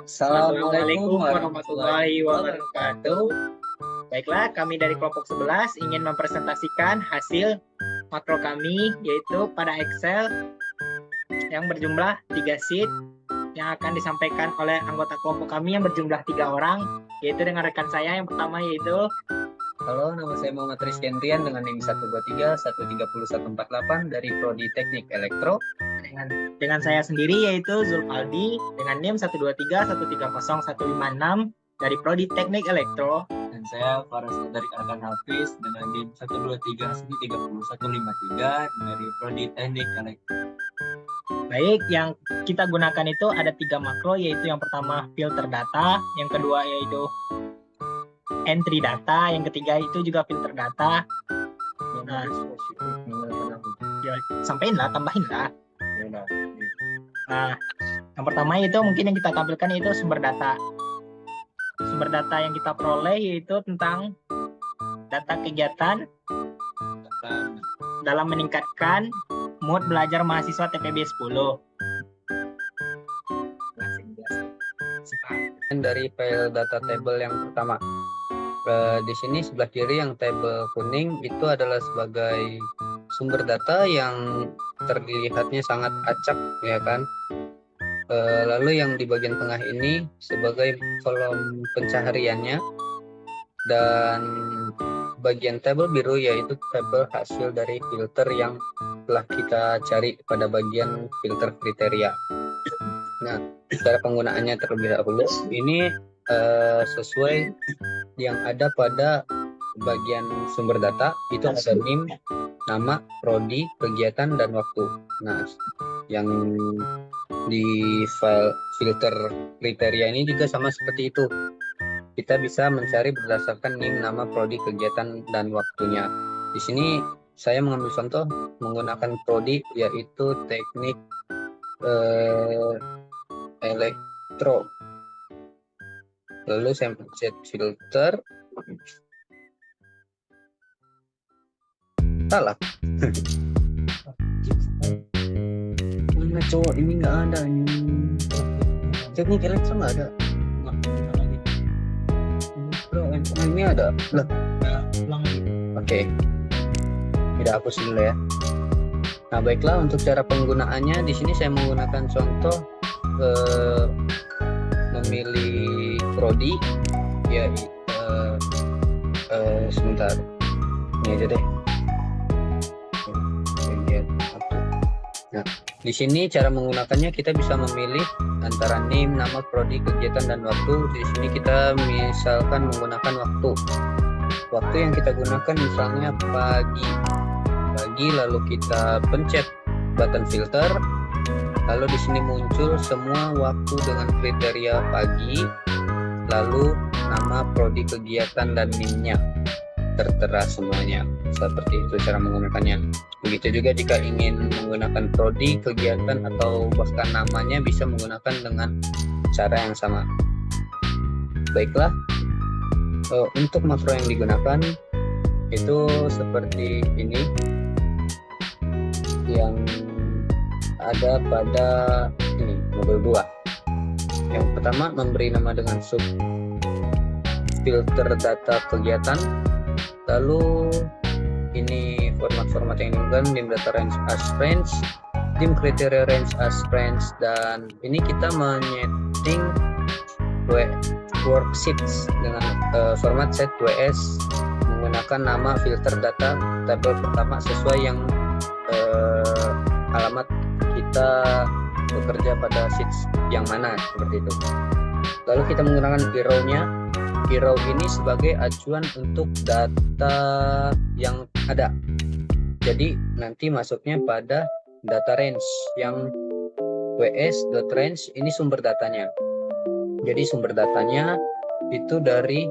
Assalamualaikum warahmatullahi wabarakatuh. Baiklah, kami dari kelompok 11 ingin mempresentasikan hasil makro kami, yaitu pada Excel yang berjumlah 3 sheet yang akan disampaikan oleh anggota kelompok kami yang berjumlah 3 orang, yaitu dengan rekan saya. Yang pertama yaitu, halo, nama saya Muhammad Rizky Andrian dengan NIM 123 130 148 dari Prodi Teknik Elektro. Dengan saya sendiri yaitu Zulfaldi dengan NIM 123 130 156 dari Prodi Teknik Elektro. Dan saya Faras dari Arkan Hafiz dengan NIM 123 130 153 dari Prodi Teknik Elektro. Baik, yang kita gunakan itu ada 3 makro, yaitu yang pertama filter data, yang kedua yaitu entry data, yang ketiga itu juga filter data. Nah, ya, sampein lah, tambahin lah. Nah, yang pertama itu mungkin yang kita tampilkan itu sumber data. Sumber data yang kita peroleh yaitu tentang data kegiatan dalam meningkatkan mood belajar mahasiswa TPB 10. Dari file data table yang pertama, di sini sebelah kiri yang tabel kuning itu adalah sebagai sumber data yang terlihatnya sangat acak, ya kan. Lalu yang di bagian tengah ini sebagai kolom pencahariannya, dan bagian tabel biru yaitu tabel hasil dari filter yang telah kita cari pada bagian filter kriteria. Nah, cara penggunaannya terlebih dahulu ini sesuai yang ada pada bagian sumber data, itu ada NIM, nama, prodi, kegiatan, dan waktu. Nah, yang di file filter kriteria ini juga sama seperti itu. Kita bisa mencari berdasarkan NIM, nama, prodi, kegiatan, dan waktunya. Di sini saya mengambil contoh menggunakan prodi, yaitu teknik elektro. Lalu saya pencet filter. Salah. Mana cowok ini nggak ada ini. Teknik elektro nggak ada. Bro, ini ada. Lah. Oke. Tidak hapus dulu ya. Nah, baiklah, untuk cara penggunaannya di sini saya menggunakan contoh memilih prodi, yaitu sebentar. Ini aja deh. Nah, di sini cara menggunakannya kita bisa memilih antara NIM, nama, prodi, kegiatan, dan waktu. Di sini kita misalkan menggunakan waktu. Waktu yang kita gunakan misalnya pagi, lalu kita pencet button filter, lalu di sini muncul semua waktu dengan kriteria pagi, lalu nama, prodi, kegiatan, dan NIM-nya tertera semuanya. Seperti itu cara menggunakannya. Begitu juga jika ingin menggunakan prodi, kegiatan, atau bahkan namanya bisa menggunakan dengan cara yang sama. Baiklah, untuk makro yang digunakan itu seperti ini, yang ada pada ini modul 2. Yang pertama memberi nama dengan sub filter data kegiatan, lalu ini format-format yang digunakan NIM data range as range, NIM kriteria range as range, dan ini kita menyeting worksheets dengan format set WS menggunakan nama filter data tabel pertama sesuai yang alamat kita bekerja pada sheets yang mana, seperti itu. Lalu kita menggunakan hero-nya. Hero ini sebagai acuan untuk data yang ada. Jadi nanti masuknya pada data range yang ws.range, ini sumber datanya. Jadi sumber datanya itu dari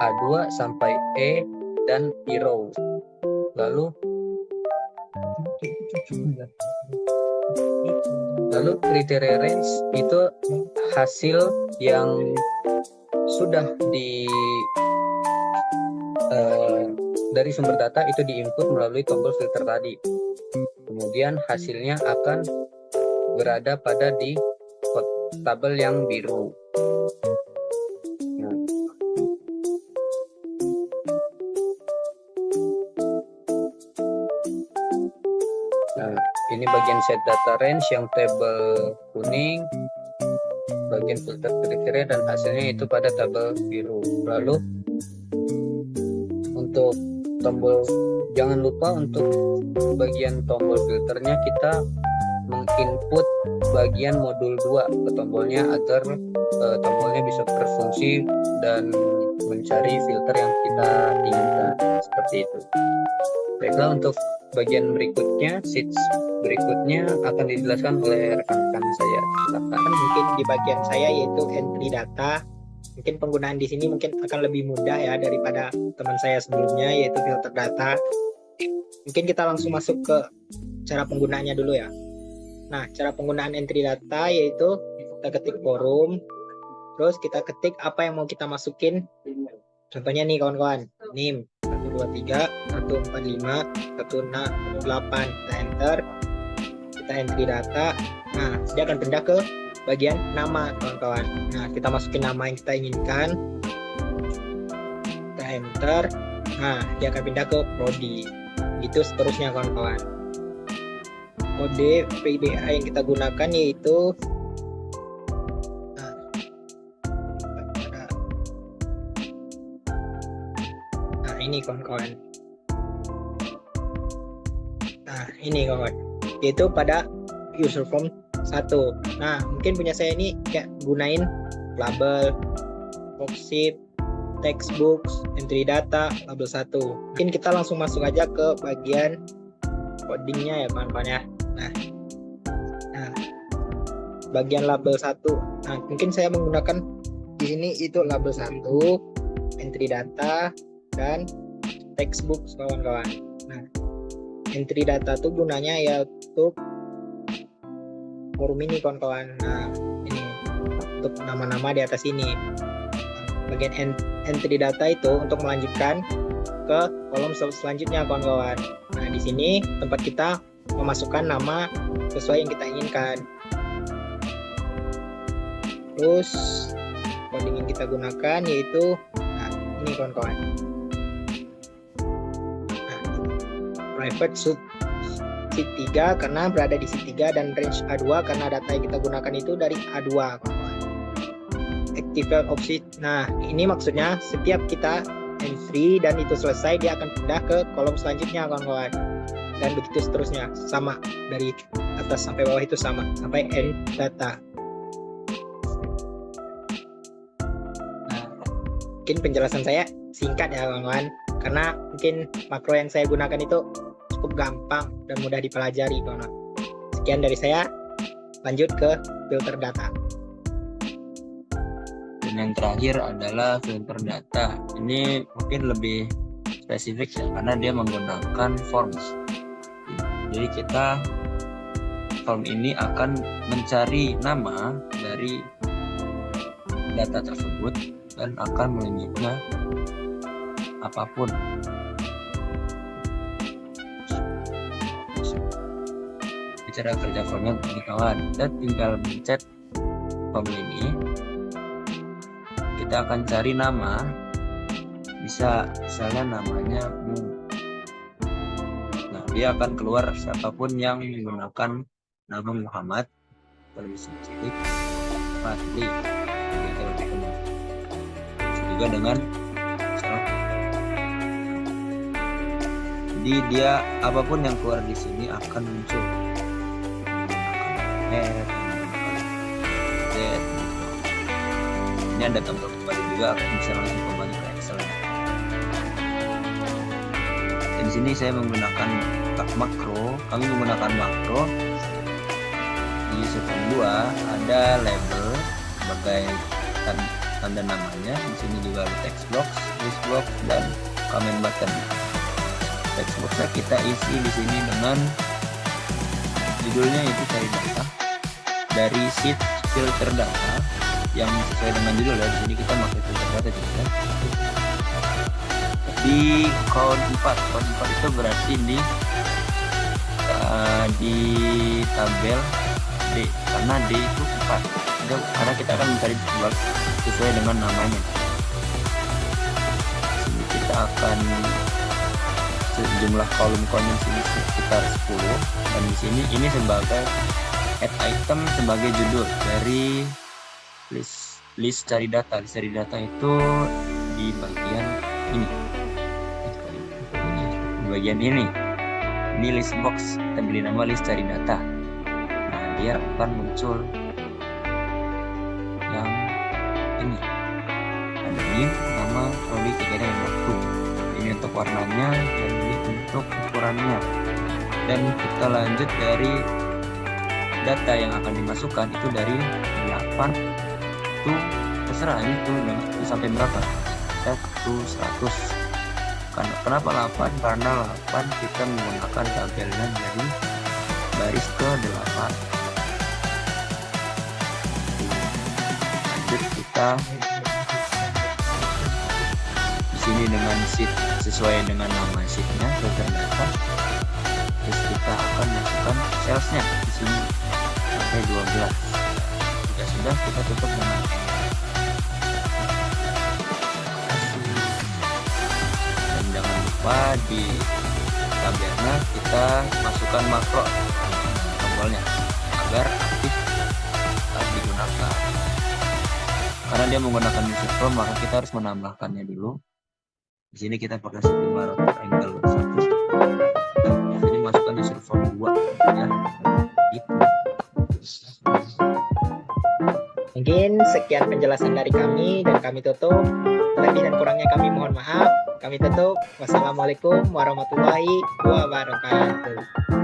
A2 sampai E dan hero. Lalu kriteria range itu hasil yang sudah dari sumber data itu diinput melalui tombol filter tadi. Kemudian hasilnya akan berada pada di tabel yang biru. Nah, nah, ini bagian set data range yang tabel kuning, bagian filter kriteria dan hasilnya itu pada tabel biru. Lalu untuk tombol, jangan lupa untuk bagian tombol filternya kita menginput bagian modul 2 ke tombolnya agar tombolnya bisa berfungsi dan mencari filter yang kita inginkan, seperti itu. Baiklah, untuk bagian berikutnya, sheets berikutnya akan dijelaskan oleh rekan-rekan saya. Silakan. Mungkin di bagian saya yaitu entry data. Mungkin penggunaan di sini mungkin akan lebih mudah ya daripada teman saya sebelumnya yaitu filter data. Mungkin kita langsung masuk ke cara penggunaannya dulu ya. Nah, cara penggunaan entry data yaitu kita ketik forum, terus kita ketik apa yang mau kita masukin. Contohnya nih kawan-kawan, NIM 123 145 168, kita enter, kita entry data. Nah, dia akan pindah ke bagian nama kawan-kawan. Nah, kita masukin nama yang kita inginkan, kita enter. Nah, dia akan pindah ke prodi. Gitu seterusnya kawan-kawan. Kode PIDA yang kita gunakan yaitu ini kawan-kawan. Nah, ini kawan, yaitu pada user form 1. Nah, mungkin punya saya ini kayak gunain label, worksheet, textbooks, entry data, label 1. Mungkin kita langsung masuk aja ke bagian codingnya ya kawan-kawan ya. Nah, bagian label 1. Nah, mungkin saya menggunakan di sini itu label 1, entry data, dan textbook kawan-kawan. Nah, entry data itu gunanya ya untuk forum ini kawan-kawan. Nah, ini untuk nama-nama di atas ini. Bagian entry data itu untuk melanjutkan ke kolom selanjutnya kawan-kawan. Nah, di sini tempat kita memasukkan nama sesuai yang kita inginkan. Terus coding yang kita gunakan yaitu ini kawan-kawan. Private sub sheet 3 karena berada di sheet 3 dan range A2 karena data yang kita gunakan itu dari A2 kawan-kawan. Activate option. Nah, ini maksudnya setiap kita entry dan itu selesai dia akan pindah ke kolom selanjutnya kawan-kawan. Dan begitu seterusnya, sama dari atas sampai bawah itu sama sampai end data. Nah, mungkin penjelasan saya singkat ya kawan-kawan, karena mungkin makro yang saya gunakan itu cukup gampang dan mudah dipelajari kawan. Sekian dari saya, lanjut ke filter data. Dan yang terakhir adalah filter data. Ini mungkin lebih spesifik ya, karena dia menggunakan forms. Jadi kita form ini akan mencari nama dari data tersebut dan akan melimitnya apapun. Cara kerja formnya begini kawan, kita tinggal mencet form ini, kita akan cari nama, bisa misalnya namanya Mu. Nah, dia akan keluar siapapun yang menggunakan nama Muhammad, kalau bisa ketik Fadli, kita lebih kenal. Juga dengan jadi dia apapun yang keluar di sini akan muncul. Ini ada tombol kembali juga, bisa langsung kembali ke Excel. Dan di sini saya menggunakan makro, kami menggunakan makro. Di section 2 ada label sebagai tanda namanya. Di sini juga ada text box, list box, dan comment button. Text boxnya kita isi di sini dengan judulnya itu cari data dari sheet filter data yang sesuai dengan judul ya. Di sini kita pakai filter data juga. Di count 4 itu berarti di tabel D, karena D itu 4, D karena kita akan mencari sesuai dengan namanya. Sini kita akan jumlah kolom-kolom sini sekitar 10, dan di sini ini sebagai add item sebagai judul dari list cari data. List cari data itu di bagian ini. Di bagian ini list box, kita beri nama list cari data. Nah, dia akan muncul yang ini. Ada ini nama prodi kegiatan dan waktu. Ini untuk warnanya dan ini untuk ukurannya. Dan kita lanjut dari data yang akan dimasukkan itu dari 8 tuh terserah ini tuh sampai berapa, kita tuh 100. Kenapa 8? Karena 8 kita menggunakan tabelnya dari baris ke 8. Lanjut kita di sini dengan sheet sesuai dengan nama sheetnya, filter data. Terus kita akan masukkan salesnya di sini sampai 12. Jika sudah, kita tutup dengan dan jangan lupa di tabelnya kita masukkan makro tombolnya agar aktif saat digunakan. Karena dia menggunakan user form, maka kita harus menambahkannya dulu. Di sini kita pakai schema rotor angle 1. Jadi masukkan user form 2 ya. Gitu. Mungkin sekian penjelasan dari kami dan kami tutup. Lebih dan kurangnya kami mohon maaf. Kami tutup. Wassalamualaikum warahmatullahi wabarakatuh.